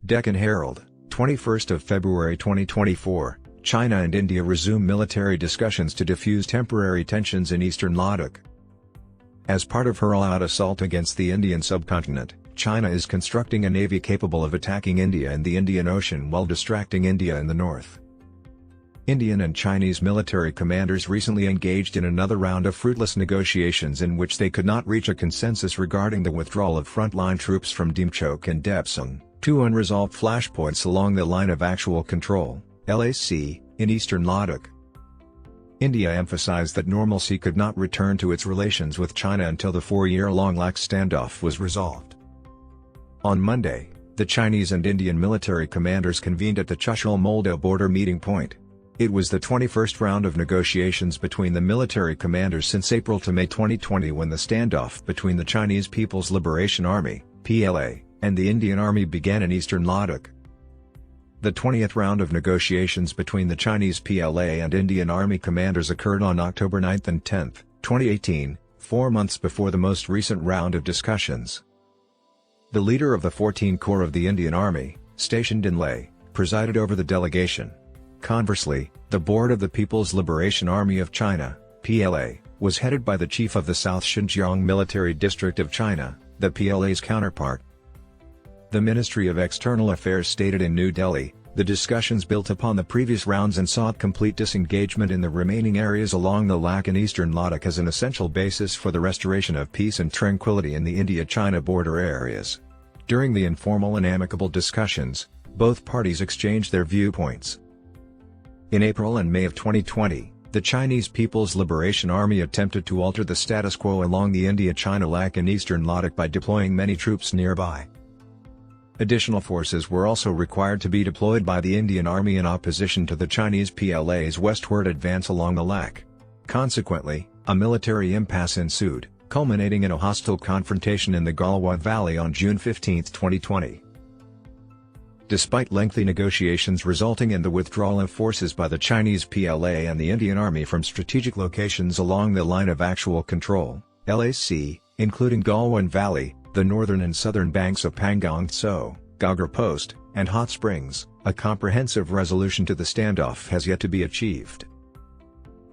Deccan Herald, 21st of February 2024, China and India resume military discussions to defuse temporary tensions in eastern Ladakh. As part of her all-out assault against the Indian subcontinent, China is constructing a navy capable of attacking India in the Indian Ocean while distracting India in the north. Indian and Chinese military commanders recently engaged in another round of fruitless negotiations in which they could not reach a consensus regarding the withdrawal of frontline troops from Demchok and Depsang, two unresolved flashpoints along the line of actual control, LAC, in eastern Ladak. India emphasized that normalcy could not return to its relations with China until the 4-year-long Ladak standoff was resolved. On Monday, the Chinese and Indian military commanders convened at the Chushul-Moldo border meeting point. It was the 21st round of negotiations between the military commanders since April to May 2020 when the standoff between the Chinese People's Liberation Army (PLA) and the Indian Army began in eastern Ladak. The 20th round of negotiations between the Chinese PLA and Indian Army commanders occurred on October 9 and 10, 2018, 4 months before the most recent round of discussions. The leader of the 14 Corps of the Indian Army, stationed in Leh, presided over the delegation. Conversely, the board of the People's Liberation Army of China, PLA, was headed by the chief of the South Xinjiang Military District of China, the PLA's counterpart. The Ministry of External Affairs stated in New Delhi, the discussions built upon the previous rounds and sought complete disengagement in the remaining areas along the Ladak and eastern Ladakh as an essential basis for the restoration of peace and tranquility in the India-China border areas. During the informal and amicable discussions, both parties exchanged their viewpoints. In April and May of 2020, the Chinese People's Liberation Army attempted to alter the status quo along the India-China Ladak and eastern Ladakh by deploying many troops nearby. Additional forces were also required to be deployed by the Indian Army in opposition to the Chinese PLA's westward advance along the Ladak. Consequently, a military impasse ensued, culminating in a hostile confrontation in the Galwan Valley on June 15, 2020. Despite lengthy negotiations resulting in the withdrawal of forces by the Chinese PLA and the Indian Army from strategic locations along the line of actual control, LAC, including Galwan Valley, the northern and southern banks of Pangong Tso, Gagra Post, and Hot Springs, a comprehensive resolution to the standoff has yet to be achieved.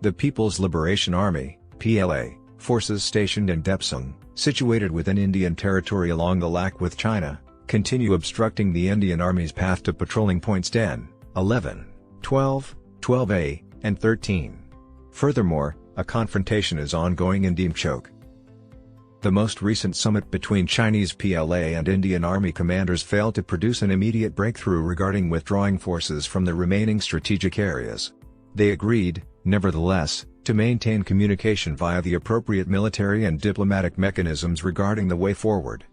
The People's Liberation Army, PLA, forces stationed in Depsang, situated within Indian territory along the Ladak with China, continue obstructing the Indian Army's path to patrolling points 10, 11, 12, 12A, and 13. Furthermore, a confrontation is ongoing in Demchok. The most recent summit between Chinese PLA and Indian Army commanders failed to produce an immediate breakthrough regarding withdrawing forces from the remaining strategic areas. They agreed, nevertheless, to maintain communication via the appropriate military and diplomatic mechanisms regarding the way forward.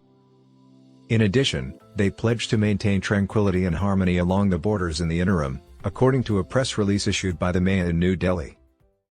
In addition, they pledged to maintain tranquility and harmony along the borders in the interim, according to a press release issued by the MAA in New Delhi.